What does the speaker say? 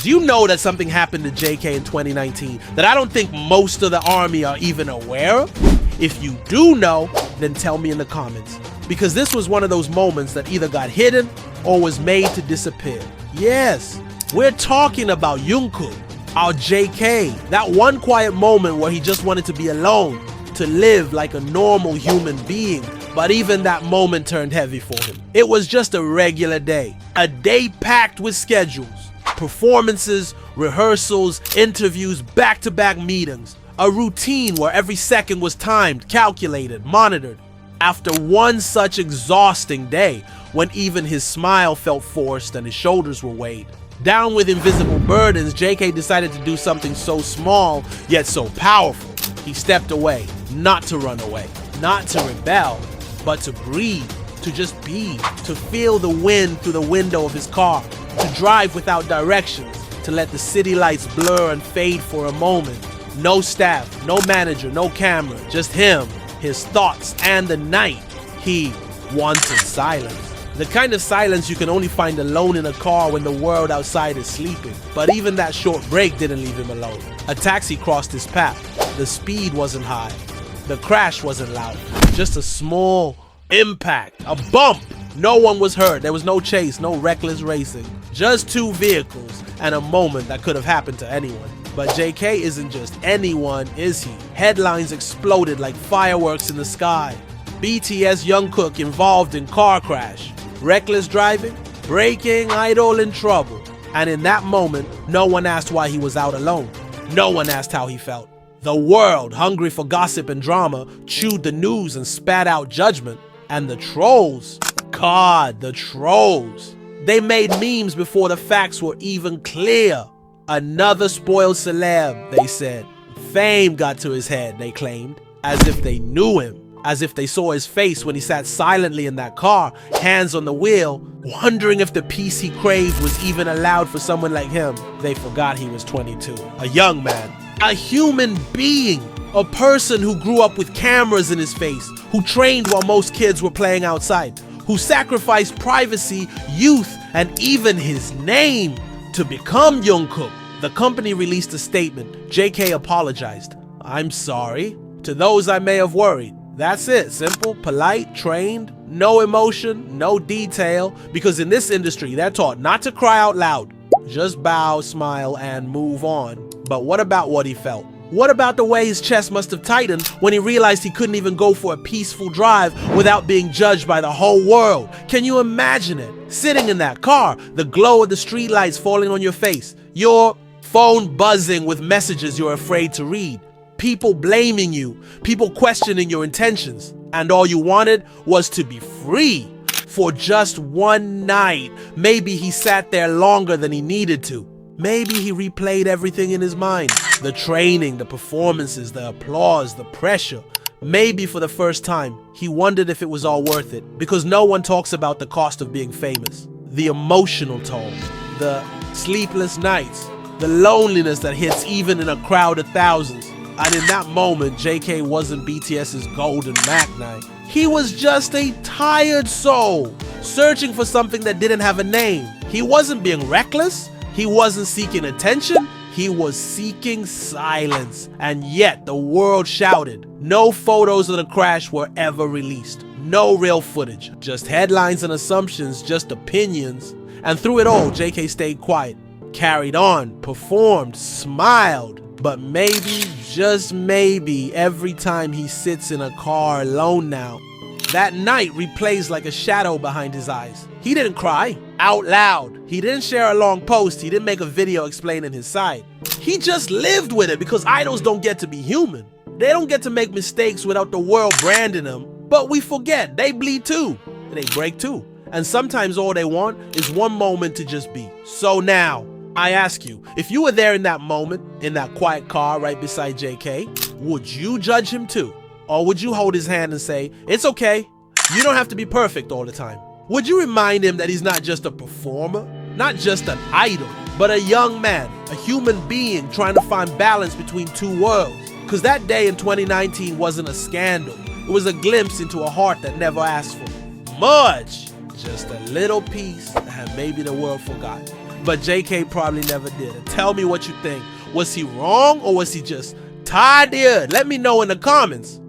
Do you know that something happened to JK in 2019 that I don't think most of the army are even aware of? If you do know, then tell me in the comments. Because this was one of those moments that either got hidden or was made to disappear. Yes, we're talking about Jungkook, our JK. That one quiet moment where he just wanted to be alone, to live like a normal human being. But even that moment turned heavy for him. It was just a regular day. A day packed with schedules. Performances, rehearsals, interviews, back-to-back meetings. A routine where every second was timed, calculated, monitored. After one such exhausting day, when even his smile felt forced and his shoulders were weighed. Down with invisible burdens, JK decided to do something so small, yet so powerful. He stepped away, not to run away, not to rebel, but to breathe, to just be, to feel the wind through the window of his car, to drive without directions, to let the city lights blur and fade for a moment. No staff, no manager, no camera, just him, his thoughts, and the night. He wanted silence. The kind of silence you can only find alone in a car when the world outside is sleeping. But even that short break didn't leave him alone. A taxi crossed his path. The speed wasn't high. The crash wasn't loud. Just a small impact, a bump. No one was hurt. There was no chase, no reckless racing. Just two vehicles and a moment that could have happened to anyone. But JK isn't just anyone, is he? Headlines exploded like fireworks in the sky. BTS Jungkook involved in car crash. Reckless driving, braking, idol in trouble. And in that moment, no one asked why he was out alone. No one asked how he felt. The world, hungry for gossip and drama, chewed the news and spat out judgment. And the trolls, God, the trolls. They made memes before the facts were even clear. Another spoiled celeb, they said. Fame got to his head, they claimed, as if they knew him. As if they saw his face when he sat silently in that car, hands on the wheel, wondering if the peace he craved was even allowed for someone like him. They forgot he was 22, a young man, a human being, a person who grew up with cameras in his face, who trained while most kids were playing outside, who sacrificed privacy, youth, and even his name to become Jungkook. The company released a statement. JK apologized. "I'm sorry to those I may have worried." That's it. Simple, polite, trained, no emotion, no detail. Because in this industry, they're taught not to cry out loud. Just bow, smile, and move on. But what about what he felt? What about the way his chest must have tightened when he realized he couldn't even go for a peaceful drive without being judged by the whole world? Can you imagine it? Sitting in that car, the glow of the streetlights falling on your face, your phone buzzing with messages you're afraid to read. People blaming you, people questioning your intentions, and all you wanted was to be free for just one night. Maybe he sat there longer than he needed to. Maybe he replayed everything in his mind. The training, the performances, the applause, the pressure. Maybe for the first time, he wondered if it was all worth it, because no one talks about the cost of being famous. The emotional toll, the sleepless nights, the loneliness that hits even in a crowd of thousands. And in that moment, JK wasn't BTS's golden Mac night. He was just a tired soul, searching for something that didn't have a name. He wasn't being reckless. He wasn't seeking attention. He was seeking silence. And yet the world shouted. No photos of the crash were ever released. No real footage. Just headlines and assumptions, just opinions. And through it all, JK stayed quiet, carried on, performed, smiled. But maybe, just maybe, every time he sits in a car alone now, that night replays like a shadow behind his eyes. He didn't cry out loud. He didn't share a long post. He didn't make a video explaining his side. He just lived with it because idols don't get to be human. They don't get to make mistakes without the world branding them. But we forget, they bleed too. They break too. And sometimes all they want is one moment to just be. So now, I ask you, if you were there in that moment, in that quiet car right beside JK, would you judge him too? Or would you hold his hand and say, it's okay, you don't have to be perfect all the time? Would you remind him that he's not just a performer, not just an idol, but a young man, a human being trying to find balance between two worlds? Because that day in 2019 wasn't a scandal. It was a glimpse into a heart that never asked for much, just a little piece that maybe the world forgot. but JK probably never did it. Tell me what you think. Was he wrong or was he just tired? Let me know in the comments.